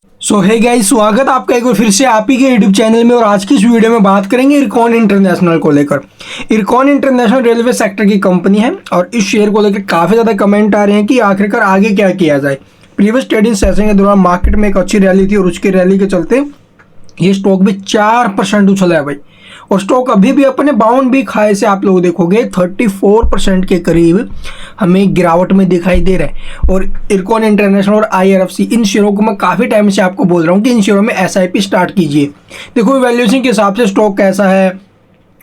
सो hey guys, स्वागत आपका एक बार फिर से आप ही के यूट्यूब चैनल में। और आज की इस वीडियो में बात करेंगे इरकॉन इंटरनेशनल को लेकर। इरकॉन इंटरनेशनल रेलवे सेक्टर की कंपनी है और इस शेयर को लेकर काफ़ी ज़्यादा कमेंट आ रहे हैं कि आखिरकार आगे क्या किया जाए। प्रीवियस ट्रेडिंग सेशन के दौरान मार्केट में एक अच्छी रैली थी और उसकी रैली के चलते ये स्टॉक भी 4% उछला है भाई। और स्टॉक अभी भी अपने बाउंड भी खाए से आप लोग देखोगे 34% के करीब हमें गिरावट में दिखाई दे रहा है। और इरकॉन इंटरनेशनल और IRFC इन शेयरों को मैं काफ़ी टाइम से आपको बोल रहा हूँ कि इन शेयरों में SIP स्टार्ट कीजिए। देखो वैल्यूएशन के हिसाब से स्टॉक कैसा है,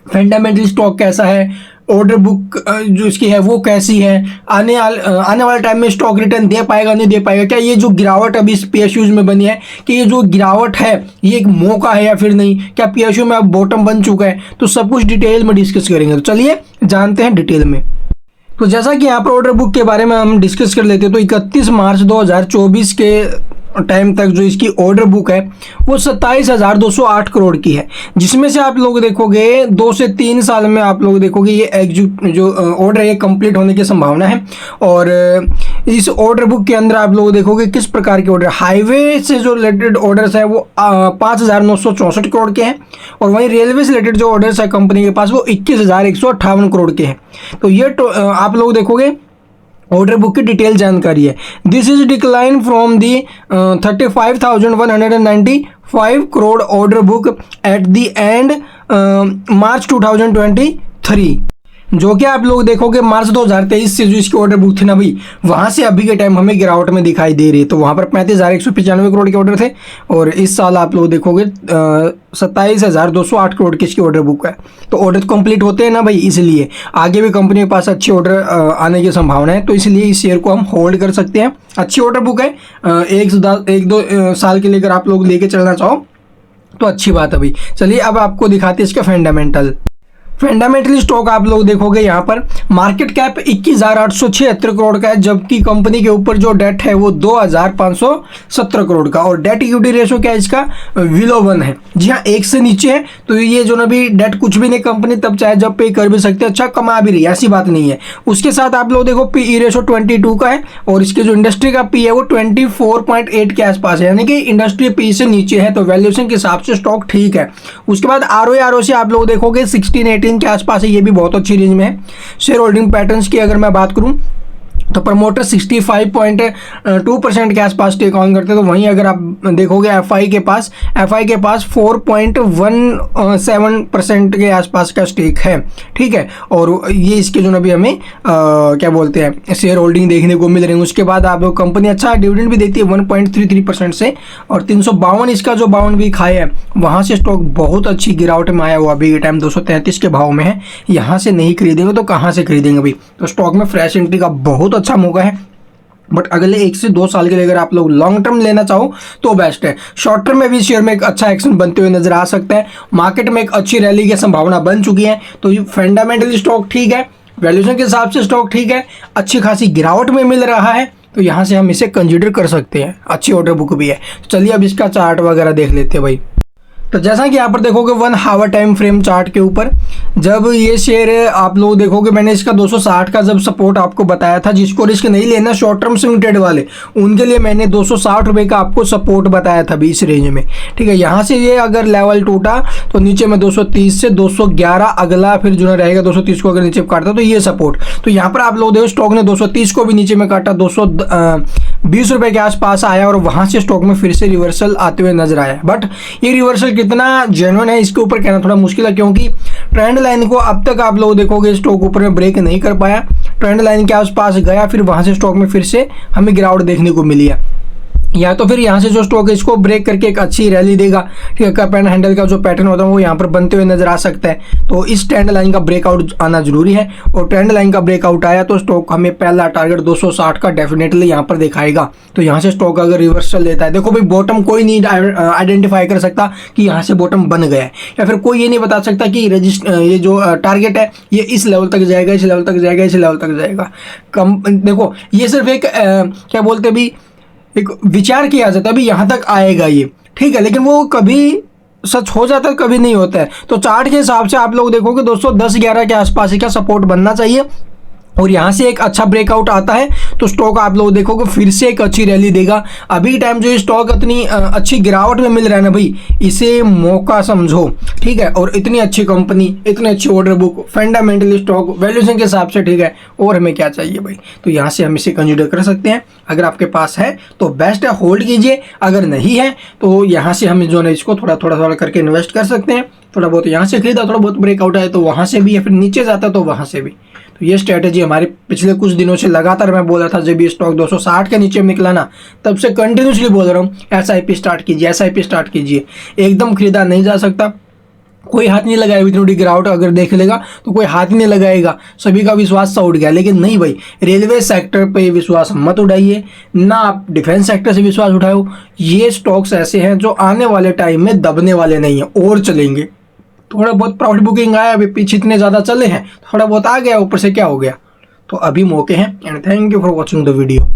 फंडामेंटल स्टॉक कैसा है, ऑर्डर बुक जो इसकी है वो कैसी है, आने वाले टाइम में स्टॉक रिटर्न दे पाएगा नहीं दे पाएगा, क्या ये जो गिरावट अभी इस PSUs में बनी है कि ये जो गिरावट है ये एक मौका है या फिर नहीं, क्या PSU में अब बॉटम बन चुका है। तो सब कुछ डिटेल में डिस्कस करेंगे। तो चलिए जानते हैं डिटेल में। तो जैसा कि यहाँ पर ऑर्डर बुक के बारे में हम डिस्कस कर लेते हैं तो 31 मार्च 2024 के टाइम तक जो इसकी ऑर्डर बुक है वो 27,208 करोड़ की है, जिसमें से आप लोग देखोगे 2 से 3 साल में आप लोग देखोगे ये जो ऑर्डर है कंप्लीट होने की संभावना है। और इस ऑर्डर बुक के अंदर आप लोग देखोगे किस प्रकार के ऑर्डर, हाईवे से जो रिलेटेड ऑर्डर्स है वो 5,964 करोड़ के हैं और वहीं रेलवे से रिलेटेड जो ऑर्डर्स है कंपनी के पास वो 21,158 करोड़ के हैं। तो ये आप लोग देखोगे ऑर्डर बुक की डिटेल जानकारी है। This is decline from the 35,195 crore order book at the end March 2023, जो कि आप लोग देखोगे मार्च 2023 से जो इसकी ऑर्डर बुक थी ना भाई, वहाँ से अभी के टाइम हमें गिरावट में दिखाई दे रही है। तो वहाँ पर 35,195 करोड़ के ऑर्डर थे और इस साल आप लोग देखोगे 27,208 करोड़ की इसकी ऑर्डर बुक है। तो ऑर्डर कंप्लीट होते हैं ना भाई, इसलिए आगे भी कंपनी के पास अच्छे ऑर्डर आने की संभावना है। तो इसलिए इस शेयर को हम होल्ड कर सकते हैं। अच्छी ऑर्डर बुक है, 1-2 साल के लिए अगर आप लोग लेके चलना चाहो तो अच्छी बात है भाई। चलिए अब आपको दिखाते हैं इसका फंडामेंटली स्टॉक आप लोग देखोगे यहाँ पर मार्केट कैप 21,876 करोड़ का है, जबकि कंपनी के ऊपर जो डेट है वो 2,517 करोड़ का और डेट इक्विटी रेशो क्या है इसका बिलो 1 है। जी हाँ, 1 से नीचे है। तो ये जो ना भी डेट कुछ भी नहीं, कंपनी तब चाहे जब पे कर भी सकते हैं, अच्छा कमा भी रही है, ऐसी बात नहीं है। उसके साथ आप लोग देखो PE रेशो 22 का है और इसके जो इंडस्ट्री का PE है वो 24.8 के आसपास है, यानी कि इंडस्ट्री PE से नीचे है। तो वैल्यूएशन के हिसाब से स्टॉक ठीक है। उसके बाद ROE आप लोग देखोगे 16-18 के आसपास है, ये भी बहुत अच्छी रेंज में है। शेयर होल्डिंग पैटर्न्स की अगर मैं बात करूं तो प्रमोटर 65.2% के आसपास टेक ऑन करते हैं। तो वहीं अगर आप देखोगे FI के पास 4.17% के आसपास का स्टेक है, ठीक है। और ये इसके जो अभी हमें क्या बोलते हैं शेयर होल्डिंग देखने को मिल रही है। उसके बाद आप कंपनी अच्छा डिविडेंड भी देती है 1.33% से और 352 इसका जो बाउंड भी खाया है, वहाँ से स्टॉक बहुत अच्छी गिरावट में आया हुआ अभी के टाइम 233 के भाव में है। यहाँ से नहीं खरीदेंगे तो कहाँ से खरीदेंगे भाई। तो स्टॉक में फ्रेश एंट्री का बहुत अच्छा मौका है, बट अगले 1 से 2 साल के लिए अगर आप लोग लॉन्ग टर्म लेना चाहो तो बेस्ट है। शॉर्ट टर्म में भी शेयर में एक अच्छा एक्शन बनते हुए नजर आ सकता है। मार्केट में एक अच्छी रैली की संभावना बन चुकी है। तो फंडामेंटली स्टॉक ठीक है, वैल्यूएशन के हिसाब से स्टॉक ठीक है, अच्छी खासी गिरावट में मिल रहा है। तो यहाँ से हम इसे कंसिडर कर सकते हैं, अच्छी ऑर्डर बुक भी है। चलिए अब इसका चार्ट वगैरह देख लेते हैं भाई। तो जैसा कि यहाँ पर देखोगे 1 आवर टाइम फ्रेम चार्ट के ऊपर जब ये शेयर आप लोग देखोगे, मैंने इसका 260 का जब सपोर्ट आपको बताया था, जिसको रिस्क नहीं लेना शॉर्ट टर्म स्विंग ट्रेड वाले, उनके लिए मैंने 260 रुपये का आपको सपोर्ट बताया था भी इस रेंज में, ठीक है। यहाँ से ये अगर लेवल टूटा तो नीचे में 230 से 211 अगला फिर जो रहेगा 230 को अगर नीचे काटता तो ये सपोर्ट। तो यहाँ पर आप लोग देखो स्टॉक ने 230 को भी नीचे में काटा, 220 रुपये के आसपास आया और वहाँ से स्टॉक में फिर से रिवर्सल आते हुए नजर आया। बट ये रिवर्सल कितना जेन्युइन है इसके ऊपर कहना थोड़ा मुश्किल है, क्योंकि ट्रेंड लाइन को अब तक आप लोग देखोगे स्टॉक ऊपर में ब्रेक नहीं कर पाया। ट्रेंड लाइन के आसपास गया, फिर वहां से स्टॉक में फिर से हमें गिरावट देखने को मिली है। या तो फिर यहाँ से जो स्टॉक है इसको ब्रेक करके एक अच्छी रैली देगा, ठीक है। कप एंड हैंडल का जो पैटर्न होता है वो यहाँ पर बनते हुए नजर आ सकता है। तो इस ट्रेंड लाइन का ब्रेकआउट आना जरूरी है और ट्रेंड लाइन का ब्रेकआउट आया तो स्टॉक हमें पहला टारगेट 260 का डेफिनेटली यहाँ पर दिखाएगा। तो यहाँ से स्टॉक अगर रिवर्सल लेता है, देखो भाई बॉटम कोई नहीं आइडेंटिफाई कर सकता कि यहाँ से बॉटम बन गया है, या फिर कोई ये नहीं बता सकता कि ये जो टारगेट है ये इस लेवल तक जाएगा, इस लेवल तक जाएगा, इस लेवल तक जाएगा। देखो ये सिर्फ एक क्या बोलते भी एक विचार किया जाता है अभी यहाँ तक आएगा ये, ठीक है, लेकिन वो कभी सच हो जाता है कभी नहीं होता है। तो चार्ट के हिसाब से आप लोग देखोगे 210-11 के आसपास का सपोर्ट बनना चाहिए और यहाँ से एक अच्छा ब्रेकआउट आता है तो स्टॉक आप लोग देखोगे फिर से एक अच्छी रैली देगा। अभी टाइम जो स्टॉक इतनी अच्छी गिरावट में मिल रहा है ना भाई, इसे मौका समझो, ठीक है। और इतनी अच्छी कंपनी, इतनी अच्छी order book, fundamentally stock valuation के हिसाब से, ठीक है, और हमें क्या चाहिए भाई। तो यहाँ से हम इसे कंसिडर कर सकते हैं। अगर आपके पास है तो बेस्ट है, होल्ड कीजिए। अगर नहीं है तो यहाँ से हम जो है इसको थोड़ा थोड़ा करके इन्वेस्ट कर सकते हैं। थोड़ा बहुत यहाँ से खरीदा, थोड़ा बहुत ब्रेकआउट आए तो वहाँ से भी, या फिर नीचे जाता तो वहाँ से भी। तो ये स्ट्रैटेजी हमारे पिछले कुछ दिनों से लगातार मैं बोल रहा था, जब ये स्टॉक 260 के नीचे निकला ना, तब से कंटिन्यूसली बोल रहा हूँ एसआईपी स्टार्ट कीजिए, एसआईपी स्टार्ट कीजिए। एकदम खरीदा नहीं जा सकता, कोई हाथ नहीं लगाएगा। इतनी बड़ी गिरावट अगर देख लेगा तो कोई हाथ नहीं लगाएगा, सभी का विश्वास सा उठ गया। लेकिन नहीं भाई, रेलवे सेक्टर पे विश्वास मत उठाइए, ना आप डिफेंस सेक्टर से विश्वास उठाओ। ये स्टॉक्स ऐसे हैं जो आने वाले टाइम में दबने वाले नहीं हैं और चलेंगे। थोड़ा बहुत प्रॉफिट बुकिंग आया, अभी पीछे इतने ज़्यादा चले हैं, थोड़ा बहुत आ गया, ऊपर से क्या हो गया। तो अभी मौके हैं। And thank you for watching the video.